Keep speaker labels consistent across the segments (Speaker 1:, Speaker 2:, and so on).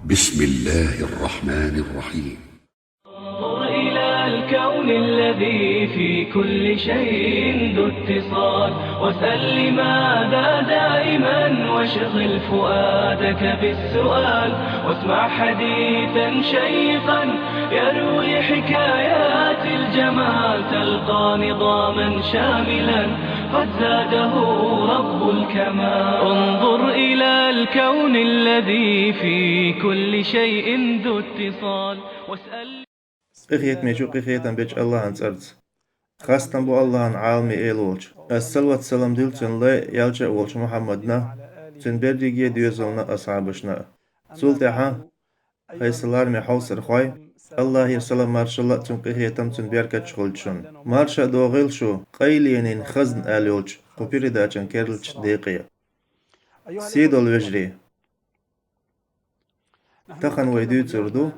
Speaker 1: بسم الله الرحمن الرحيم.
Speaker 2: انظر إلى الكون الذي في كل شيء ذو اتصال، واسأل لماذا دائما، واشغل فؤادك بالسؤال، واسمع حديثا شيقا يروي حكايات الجمال، تلقى نظاما شاملا قد زاده رب الكمال. انظر إلى الكون الذي في كل شيء ذو اتصال، واسأل.
Speaker 3: قخيت ميشو قخيتن بيج الله عن سرد خاصة بو الله عن عالمي إيلوش السلوة السلام ديل تن لا يالجا أولش محمدنا تن برديجي ديوزلنا أصحابشنا سلطحا هاي سلار مي حوصر خواي الله يرسل مارشالله تن قخيتن تن بيركت شغلشن مارشا دوغيل شو قيلينين خزن آليوش قبيري داچن كيرلش ديقيا سيدول وجري تخن ويدو تردو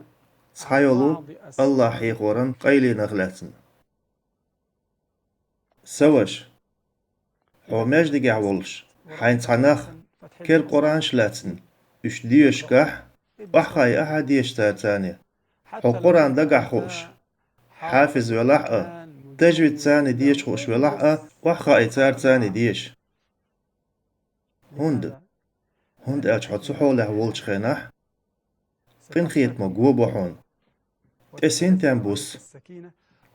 Speaker 3: صحيولو الله حيقورن قيلي نغلاتن سوش حوماج دي قعولش حين تعناخ كير قرآن شلاتن اش ديوش كح وحخاي احد يشتار تاني حو قرآن دقع خوش حافظ ولحقة تجويد تاني ديش خوش ولحقة وحخاي تار تاني ديش هند اج حد سحوله ولش خيناح قين خيت ما قوة بوحون تسين تنبوس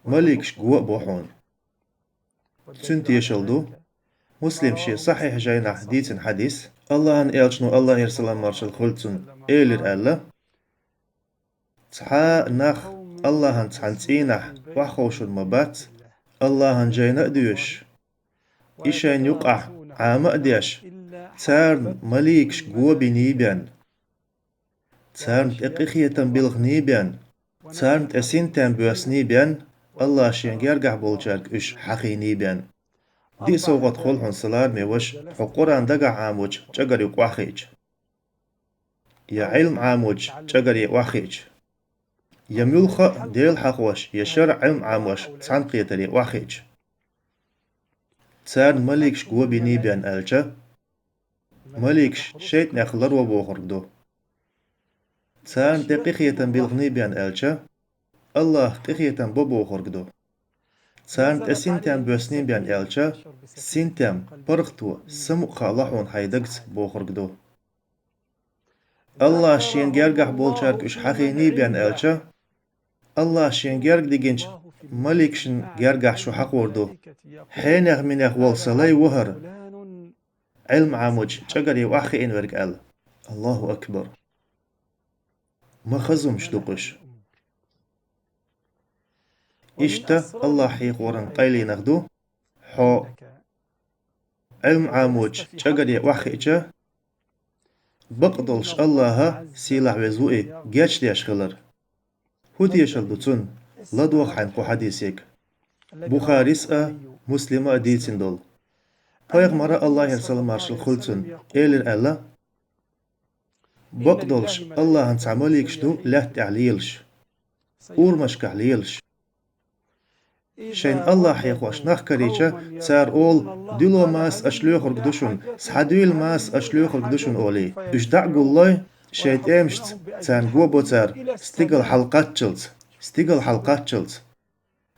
Speaker 3: مليكش قوة بوحون تسنت يشلدو مسلم شي صحيح جاينا حديث الله ان إلشنو الله يرسل مارشال خلتن إيلر ألا تحا نخ الله ان تحنتينح وحوش المبات الله ان جاينا ديوش إشان يقع عام أديش تارن مليكش قوة بنيبيان تارن تقيخية تنبيلغ نيبيان تارن تأسين تنبوس نيبيان الله شين جرجع بولجارك إش حقي نيبيان دي سوغت خلحن سلار ميوش حقوران دقع عاموج جاگر يقواخيج يا علم عاموج جاگر يقواخيج يا ملخة ديل حقوش يا شرع علم عاموش تعنقيتر يقواخيج تارن مليكش قوة بنيبيان ألجا مليكش شيت نخلر وبوخردو تارن تقيخية تنبيلغ نيبيان ألجا الله قيخيتن بوبو خورگدو سان تسينتم بوسنين بيان إلچا سينتم برختو سمو خالحون حيدقت بو خورگدو الله شين گرگح بولچارك اش حقيني بيان إلچا الله شين گرگ ديگنج مليكشن گرگح شو حق وردو حينغ منغ والصلاي وهر علم عاموج چگري واخي انورگ الله أكبر ما خزمش دوقش إشتا الله حيقورن قيلي نغدو حو علم عاموج چاقري وحيجا بقدلش الله سيلح وزوئي جاش ديش خلر هو ديشل دوتون لدوخ حنقو حديثيك بخاري سأ مسلمة ديتين دول پیغمبر الله يرسل مارشل خلتون إيلر ألا بقدلش الله هنتعمليكش دو لا تعليلش أورمش كعليلش شين الله حيقوش نخكريچا سار أول دلو ماس أشلوخر قدوشن سحدويل ماس أشلوخر قدوشن أولي إشدع قولي شيت إمشت تان قوبو تار ستيقل حلقات چلت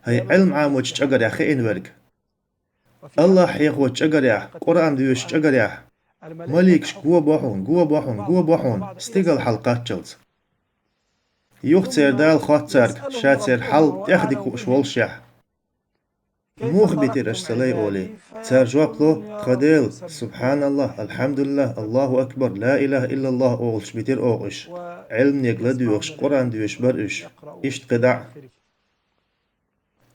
Speaker 3: هاي علم عاموش چاقر يا خين ورق الله حيقوش چاقر يا قرآن ديوش چاقر يا مليكش قوة ستيقل حلقات چلت يوخ تير دال خوات تارك شاتير حل تاخدك وشولشيح موخ بيتر أشتلي أولي تار جوابلو خديل سبحان الله الحمد لله الله أكبر لا إله إلا الله أولش بيتر أوغش علم نيقلا ديوغش قرآن ديوش برش إشت قدع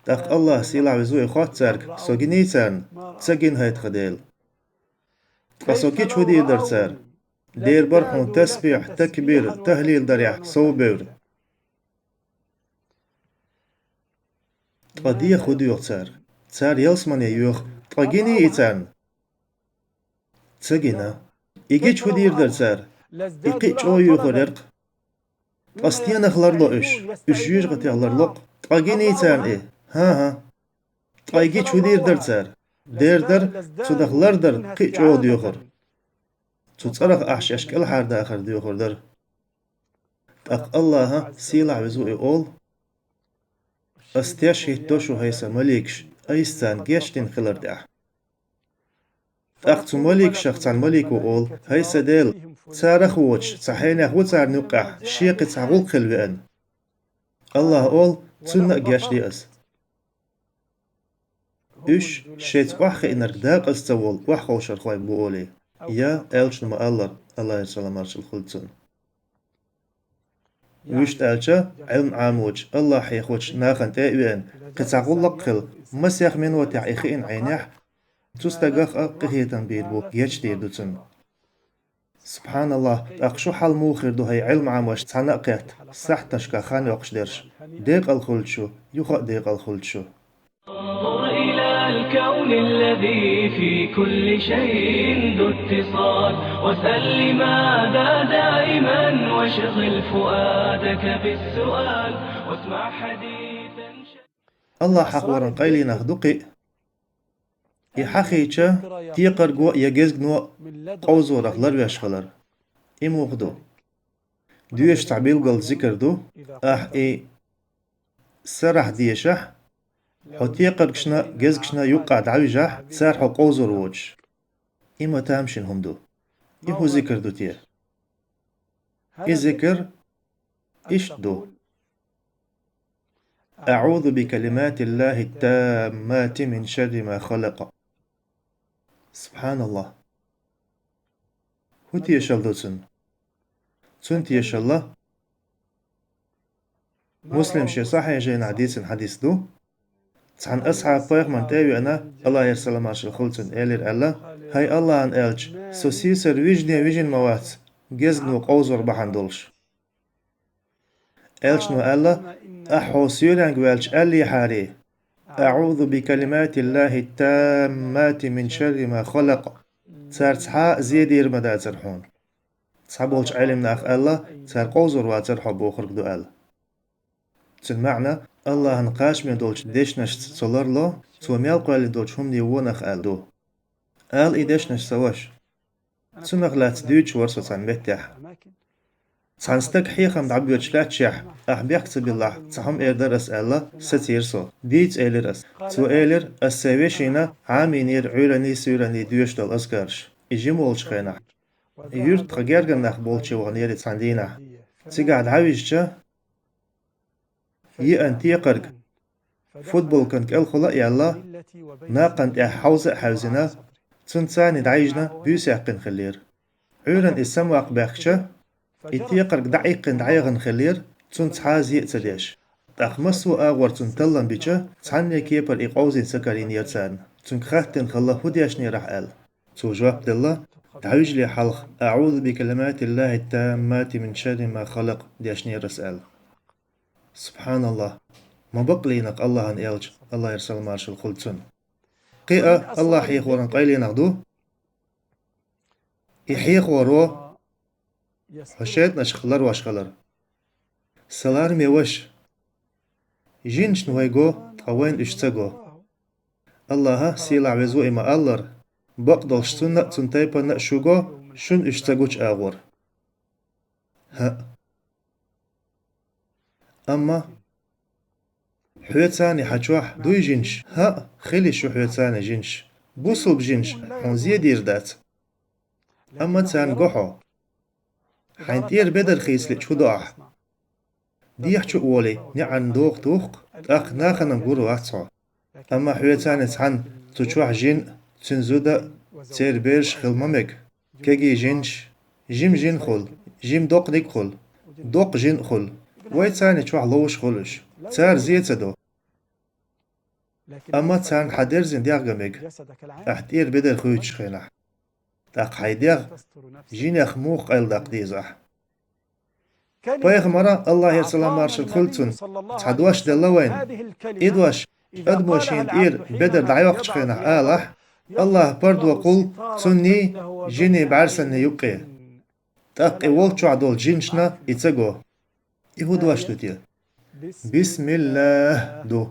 Speaker 3: تاق الله سيلا وزوي خوات تارك سوغيني تارن تساقين هايت خديل تقصوكي چو دير در تار دير برحون تسبيح تكبير تهليل دريح صوبير تقديه خودو يغتار تار يلسمان يوخ تقيني إيتان تساقينا إيجي چو دير در تار إيقي چو يوخ ررق تقستيان أخلر لو إش يوش غتي أخلر لق تقيني إيتان إيه ها تقيجي چو دير در تار دير در تو دخلر در قي چو ديوخر تو تصرخ أحش أشكال حار داخر ديوخر در أق الله سيلع وزوئي أول استيشهد دوشو هيسا مليكش أيستان جيشتين خلر دع أقتو مليك شخصان مليكو أول هيسا ديل تسارخ ووش تسحينه وتسار نقع شيق تسعغول خلوئن الله أول تسنق جيش دي أس إش شيت وحخ إنرك داق استوال وحخو شرخوي بوولي يا ألش نما الله يرسل مرش الخلطون ويشت ألشا علم عاموج الله حيخوش ناخن تأوين قتعقول لقل مسيخ من وتع إخيين عينيح تستقاق قهيتن بيربو يجتير دوتن سبحان الله أقشو حال موخر دو هاي علم عاموش تعنقيت سحتشكا خاني وقشدرش ديق الخلطشو يخق ديق الخلطشو
Speaker 2: انظر إلى الكون الذي في كل شيء ذو اتصال واسأل لماذا دائما واشغل فؤادك بالسؤال واسمع حديثا
Speaker 3: الله حق ورن قيلي نخدقي يحخيچا تيقرقو يجزغنو قوزو رخلر ويشخلر إموغدو دويش تعبيل قل ذكر دو سرح ديشح حتيقر كشنا جز كشنا يقع دعوجح سارحو قوزر ووج إما تامشن هم دو إهو ذكر دو تيه ذكر إيش دو أعوذ بكلمات الله التامات من شر ما خلق سبحان الله هو تيشل دوتن تون تيشل الله مسلم شي صحيح جين حديث دو عن أصحاب فايق من تاوي أنا الله يرسل ماشي الخلطن إلير الله هاي الله عن إلج سوسيسر ويجن موات جزنو قوزر بحندولش إلج نو الله أحو سيولانج والج ألي حاري أعوذ بكلمات الله التامات من شر ما خلق تار تحا زيدير مدى ترحون تحبولش علمنا أخ الله تار قوزر واترحو بوخرق دو أل معنى الله نقاش من دولش ديشنش صلر له توميال قال دولش هم دي ونخ آل دو آل إيديشنش سواش تنخ لا تدوش ورسو تان متح تان ستك حيخم دعبيوش لا تشح أحبيك تبالله تهم إيردر أسأله ستيرسو ديت إيلر تو إيلر السويشينا عامينير عولاني سيولاني دوش دول أسكارش إجيمولش خينا يورت غيرغن نخ بولشي وغنيري تاندينا تيقعد عاويشجا يأن تيقرق فوتبول كنك الخلا يلا ناقن حوزة حوزنا تنساني دعيجنا بيساقن خلير عورن السمواق باخشة يتيقرق دعيقن دعيغن خلير تنسحاز يأتديش تخمسو آغور تنتلن بيجا تعني كيبر إقوزين سكرين يرسان تنكخاتن خلا هديشني راح آل جواب دالله دعوج لي حلق أعوذ بكلمات الله التامات من شر ما خلق ديشني رسال سبحان الله ما بقلينك الله أن إلج الله يرسل مارش الخلطون قيئة الله حيخ ورن قيلينك دو يحيخ ورو حشيت نشخلر واشخلر سلار ميوش جينش نويقو تقوين اشتغو الله سيلع وزو إما ألر بقدل شتون تنتيبا نأشوغو شن اشتغوش آغور ها أما حويتاني حجوح دوي جنش ها خلي شو حويتاني جنش بوصل بجنش حنزيه دير دات أما تان قحو حينتير بدر خيسلي شو ضاح ديح شو أولي نعن دوق دوق أخ ناخنا نقولو أحصو أما حويتاني تان تشوح جن تنزودا تير بيرش خلممك كيجي جنش جيم جن خل جيم دوق نيك خل دوق جن خل ويتاني شوح لوش خلش تار زيتدو أما تان حدير زين ديغمك أحتير بدر خويتش خينح تاق حيديغ جينيخ موخ قيل داق ديزح بايخ مرة الله يرسل مارش الخلطون تحدواش دلوين إدواش أدموشين إير بدر دعيوخ خينح آلح الله برد وقل سني جيني بعرسن يبقي تاق إيوالشو عدول جينشنا إتساقو إهودواش دوتيه بسم الله دو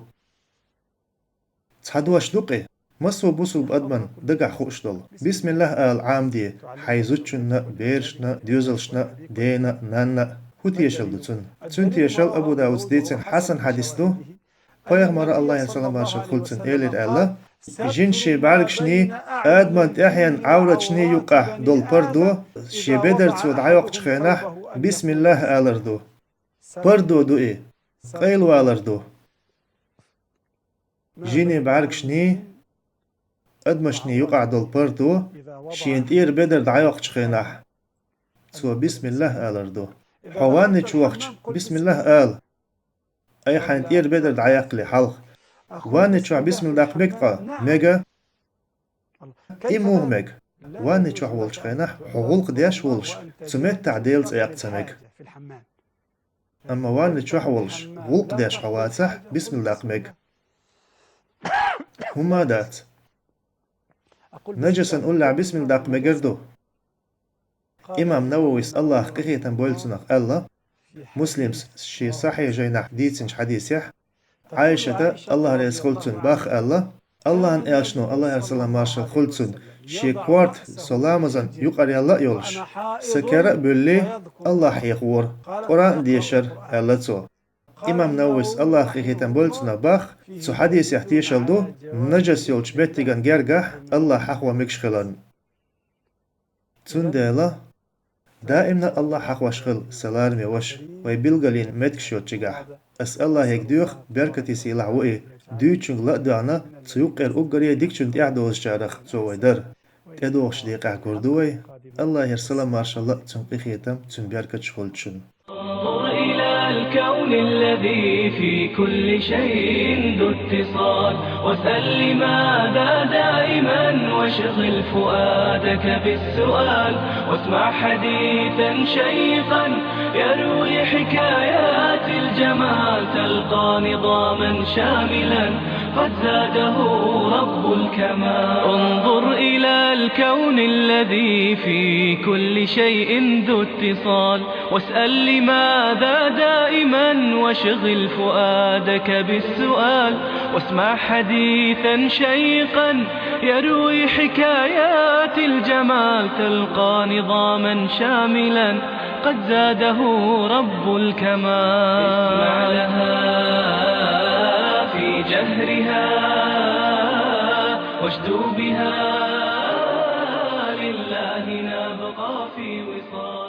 Speaker 3: تحدواش دوقي مسو بوسو بأدمن دقع خوش دول بسم الله آل عام دي حيزوتشنا بيرشنا ديوزلشنا دينا نانا تيشل دو تون تيشل أبو داود ديتن حسن حديث دو Peygamber Allah'ın salaması kulsun elir Allah. Jinşi barkşni adman tahyan avraçni yuqah dol pardo şebeder tsud ayaq çıxanah bismillah alırdı. Pardo du'i qayl alırdı. Jini barkşni admaşni yuqah dol pardo şient ir beder ayaq çıxanah. Tsu bismillah alırdı. Hawanni çuaqç bismillah al. أي حنتير بدر دعيق لحلق واني تشوع بسم الله مكتا ميجا إموه ميج واني تشوع ولش خينح حقولق دياش ولش تسميت تعديل زيق تسميج أما واني تشوع ولش غولق دياش حواتح بسم الله ميج هما دات نجسا نقول بسم الله ميجردو إمام نووي الله قخيتا بولتنق الله مسلم شي صحيح جينح ديتنش حديثيح عائشة الله رئيس خلتن باخ الله ان ايشنو الله يرسل مارشال خلتن شي كوارت سلامزن يقري الله يولش سكرة بلي الله يخور قرآن ديشر الله تو إمام نوويس الله خيخيتن بولتنا باخ سو حديث يحتيشل دو نجس يولش بيتيغن جرگح الله حقوة مكشخلن تنديلا دائما الله حق وشغل سلام وش ويبلغلين مدكشوت جگح اس الله يكدوخ بركتي سيلع وئي دوچون لا دانا تسوقر اوغري ديكچون يعدوز جارخ زويدر تدوخش ديقع كردوي الله يرسل ما شاء الله تنقي خيتم تن بركت شغلچون
Speaker 2: انظر إلى الكون الذي في كل شيء ذو اتصال واسأل لماذا دائما واشغل فؤادك بالسؤال واسمع حديثا شيقا يروي حكايات الجمال تلقى نظاما شاملا قد زاده رب الكمال انظر إلى الكون الذي في كل شيء ذو اتصال واسأل لماذا دائما واشغل فؤادك بالسؤال واسمع حديثا شيقا يروي حكايات الجمال تلقى نظاما شاملا قد زاده رب الكمال اسمع لها في جهرها واشدو بها لله نبقى في وصال